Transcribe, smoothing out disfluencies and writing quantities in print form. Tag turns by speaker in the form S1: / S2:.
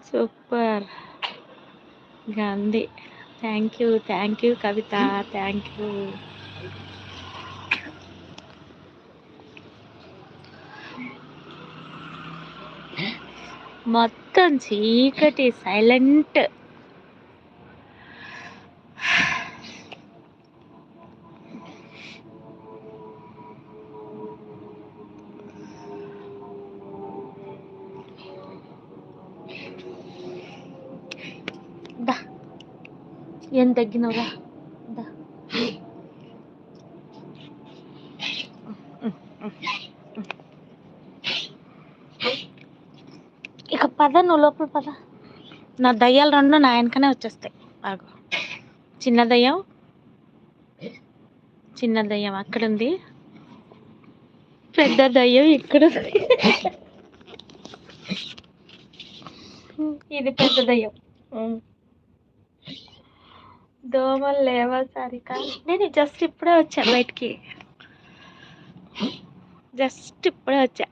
S1: Super Gandhi. Thank you Kavitha, thank you. మొత్తం చీకటి, silent. దా ఏం తగ్గినవురా, దా. ఇక పద, నువ్వు లోపల పద. నా దయ్యాలు రెండు నా వెనకనే వచ్చేస్తాయి. బాగు చిన్న దయ్యం అక్కడుంది, పెద్ద దయ్యం ఇక్కడ. ఇది పెద్ద దయ్యం. దోమలు లేవా సారిక? నేను జస్ట్ ఇప్పుడే వచ్చా బయటికి, జస్ట్ ఇప్పుడే వచ్చా.